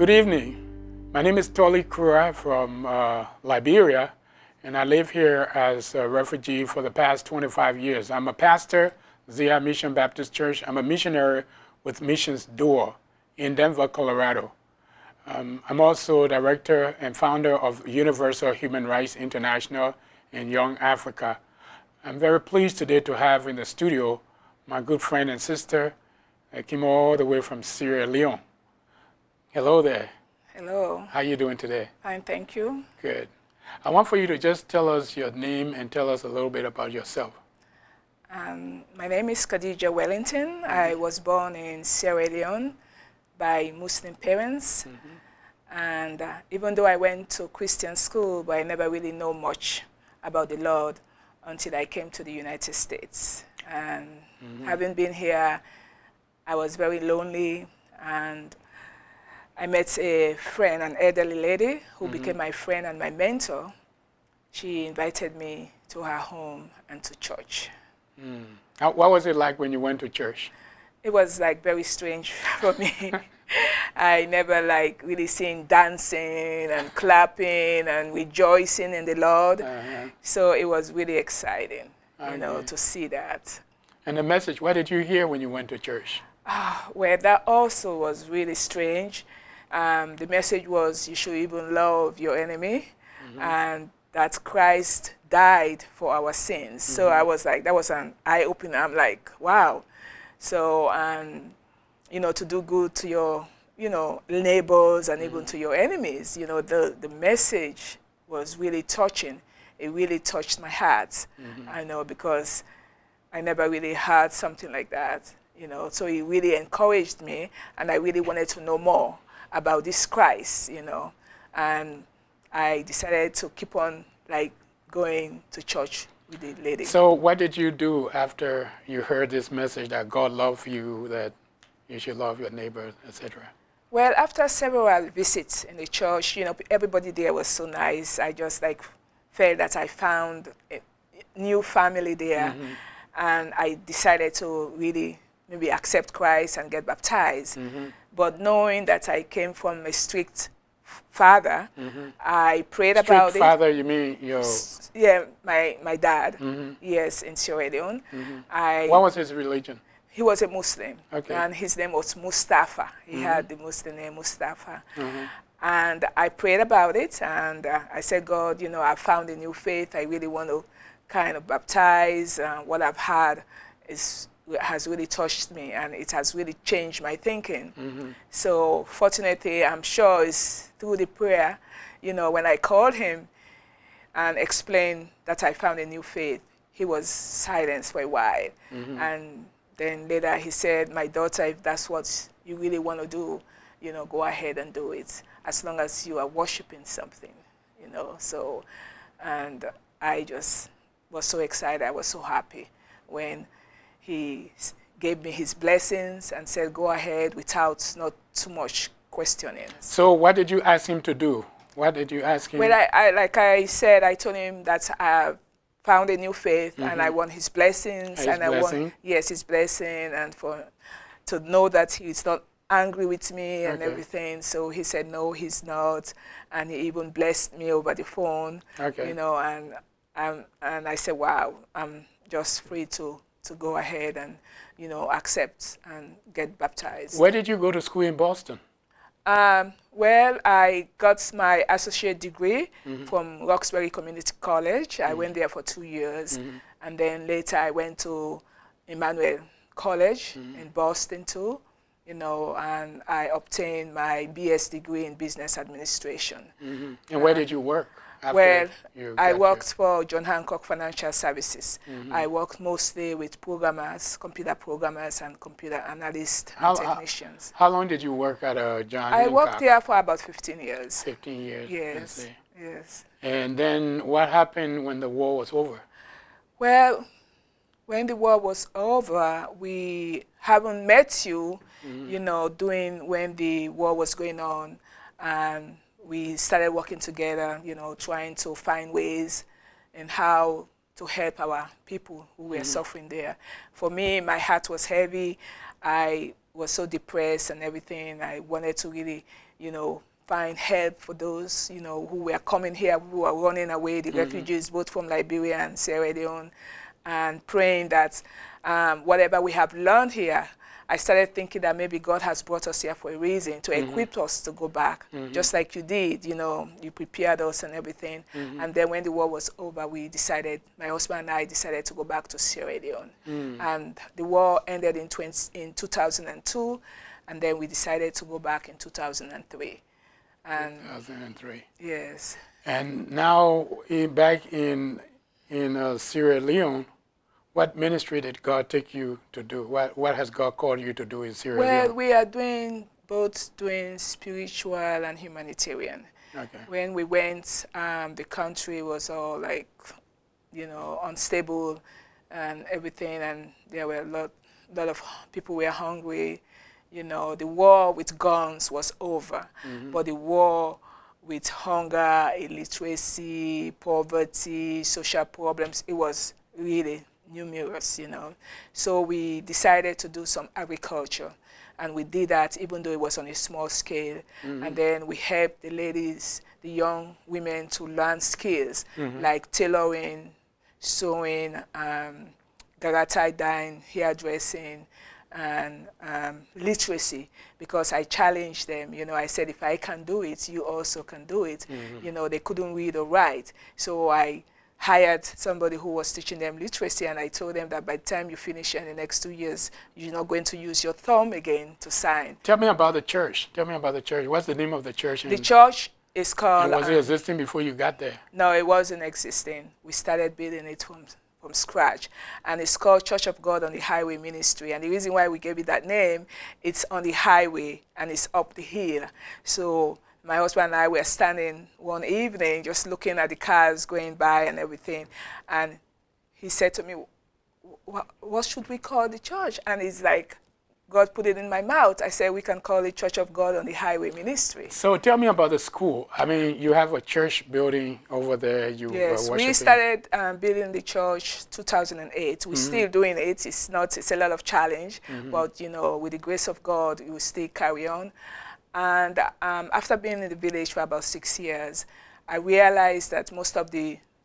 Good evening. My name is Torli Krua from Liberia, and I live here as a refugee for the past 25 years. I'm a pastor, Zia Mission Baptist Church. I'm a missionary with Missions Door in Denver, Colorado. I'm also director and founder of Universal Human Rights International in Young Africa. I'm very pleased today to have in the studio my good friend and sister that came all the way from Sierra Leone. Hello there. Hello. How are you doing today? Fine, thank you. Good. I want for you to just tell us your name and tell us a little bit about yourself. My name is Kadijatu Wellington. I was born in Sierra Leone by Muslim parents. And even though I went to Christian school, but I never really know much about the Lord until I came to the United States. And having been here, I was very lonely, and I met a friend, an elderly lady who became my friend and my mentor. She invited me to her home and to church. What was it like when you went to church? It was like very strange for me. I never really seen dancing and clapping and rejoicing in the Lord. So it was really exciting, you know, to see that. And the message, what did you hear when you went to church? Well, that also was really strange. The message was you should even love your enemy, and that Christ died for our sins. So I was like, that was an eye-opener. I'm like, wow. So, you know, to do good to your, you know, neighbors and even to your enemies, you know, the message was really touching. It really touched my heart, I know, because I never really heard something like that, you know. So it really encouraged me, and I really wanted to know more about this Christ, you know. And I decided to keep on, going to church with the lady. So what did you do after you heard this message that God loved you, that you should love your neighbor, etc.? Well, after several visits in the church, you know, everybody there was so nice. I just felt that I found a new family there. And I decided to really maybe accept Christ and get baptized. But knowing that I came from a strict father, I prayed about it. Strict father, you mean your... Yeah, my dad, yes, in Sierra Leone. What was his religion? He was a Muslim, okay. And his name was Mustafa. He had the Muslim name Mustafa. And I prayed about it, and I said, God, you know, I found a new faith. I really want to kind of baptize. What I've had has really touched me, and it has really changed my thinking. So fortunately, I'm sure it's through the prayer, you know, when I called him and explained that I found a new faith, he was silenced for a while. And then later he said, my daughter, if that's what you really want to do, you know, go ahead and do it, as long as you are worshiping something, you know. So, and I just was so excited. I was so happy when he gave me his blessings and said, go ahead without not too much questioning. So what did you ask him to do? What did you ask him? Well, like I said, I told him that I have found a new faith and I want his blessings. His blessing? His blessing, and to know that he's not angry with me and everything. So he said, no, he's not. And he even blessed me over the phone, you know, and I said, wow, I'm just free to go ahead and, you know, accept and get baptized. Where did you go to school in Boston? Well, I got my associate degree from Roxbury Community College. I went there for 2 years. And then later I went to Emmanuel College in Boston too, you know, and I obtained my BS degree in business administration. And where did you work? Well, I worked for John Hancock Financial Services. I worked mostly with programmers, computer programmers, and computer analysts and technicians. How long did you work at John Hancock? I worked there for about 15 years. 15 years. Yes, yes. And then what happened when the war was over? Well, when the war was over, we haven't met you, you know, when the war was going on, and we started working together, you know, trying to find ways and how to help our people who were suffering there. For me, my heart was heavy. I was so depressed and everything. I wanted to really, find help for those, who were coming here, who were running away, the refugees, both from Liberia and Sierra Leone, and praying that whatever we have learned here, I started thinking that maybe God has brought us here for a reason, to equip us to go back, just like you did, you prepared us and everything. And then when the war was over, my husband and I decided to go back to Sierra Leone. And the war ended in 2002, and then we decided to go back in 2003. And 2003. Yes. And now back in Sierra Leone, what ministry did God take you to do? What has God called you to do in Sierra Leone? Well, we are doing spiritual and humanitarian. Okay. When we went, the country was all like, unstable and everything, and there were a lot of people were hungry. The war with guns was over, but the war with hunger, illiteracy, poverty, social problems, it was really numerous, So we decided to do some agriculture, and we did that even though it was on a small scale. And then we helped the ladies, the young women, to learn skills like tailoring, sewing, garata dyeing, hairdressing, and literacy, because I challenged them. I said, if I can do it, you also can do it. They couldn't read or write. So I hired somebody who was teaching them literacy, and I told them that by the time you finish in the next 2 years, you're not going to use your thumb again to sign. Tell me about the church. What's the name of the church? The church is called... And was it existing before you got there? No, it wasn't existing. We started building it from scratch, and it's called Church of God on the Highway Ministry. And the reason why we gave it that name, it's on the highway and it's up the hill. So my husband and I were standing one evening just looking at the cars going by and everything, and he said to me, what should we call the church? And it's like, God put it in my mouth. I said, we can call it Church of God on the Highway Ministry. So tell me about the school. I mean, you have a church building over there. Yes, we started building the church 2008. We're still doing it. It's a lot of challenge, but with the grace of God, we will still carry on. And after being in the village for about 6 years, I realized that most of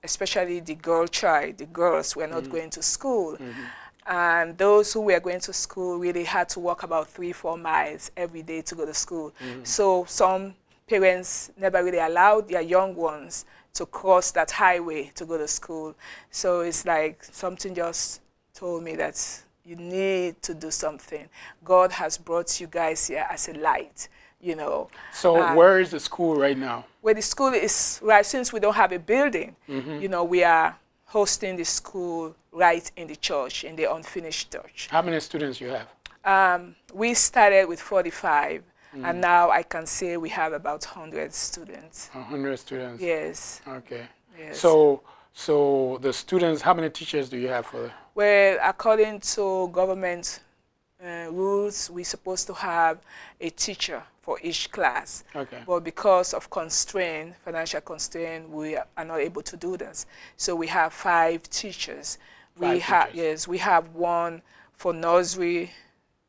especially the girls were not going to school. And those who were going to school really had to walk about 3-4 miles every day to go to school. So some parents never really allowed their young ones to cross that highway to go to school. So it's like something just told me that you need to do something. God has brought you guys here as a light, So where is the school right now? Where the school is, right, since we don't have a building, we are hosting the school right in the church, in the unfinished church. How many students you have? We started with 45, and now I can say we have about 100 students. 100 students? Yes. Okay. Yes. So the students, how many teachers do you have for them? Well, according to government rules, we're supposed to have a teacher for each class. Okay. But because of financial constraint, we are not able to do this. So we have 5 teachers. We have one for nursery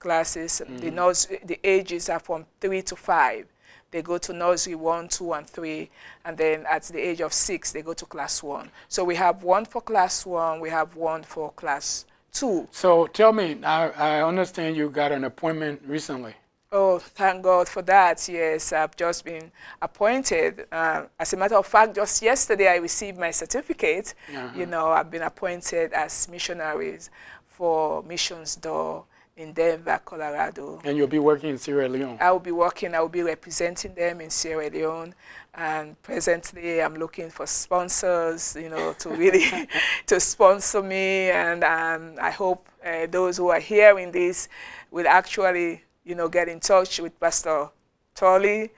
classes. The ages are from 3 to 5. They go to nursery 1, 2, and 3, and then at the age of 6, they go to class 1. So we have one for class 1, we have one for class 2. So tell me, I understand you got an appointment recently. Oh, thank God for that. Yes, I've just been appointed. As a matter of fact, just yesterday I received my certificate. I've been appointed as missionaries for Missions Door in Denver, Colorado. And you'll be working in Sierra Leone? I will be representing them in Sierra Leone. And presently I'm looking for sponsors, to really to sponsor me. And I hope those who are hearing this will actually get in touch with Pastor Torli,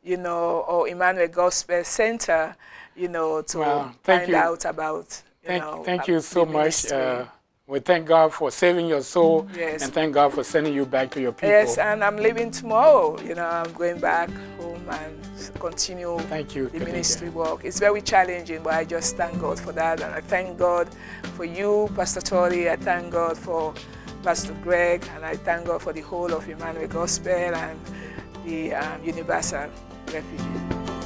or Emmanuel Gospel Center, to find out about, Thank you so much. We thank God for saving your soul, yes. And thank God for sending you back to your people. Yes, and I'm leaving tomorrow. I'm going back home and continue the ministry work. It's very challenging, but I just thank God for that. And I thank God for you, Pastor Torli. I thank God for Pastor Greg, and I thank God for the whole of Emmanuel Gospel and the Universal Refugee.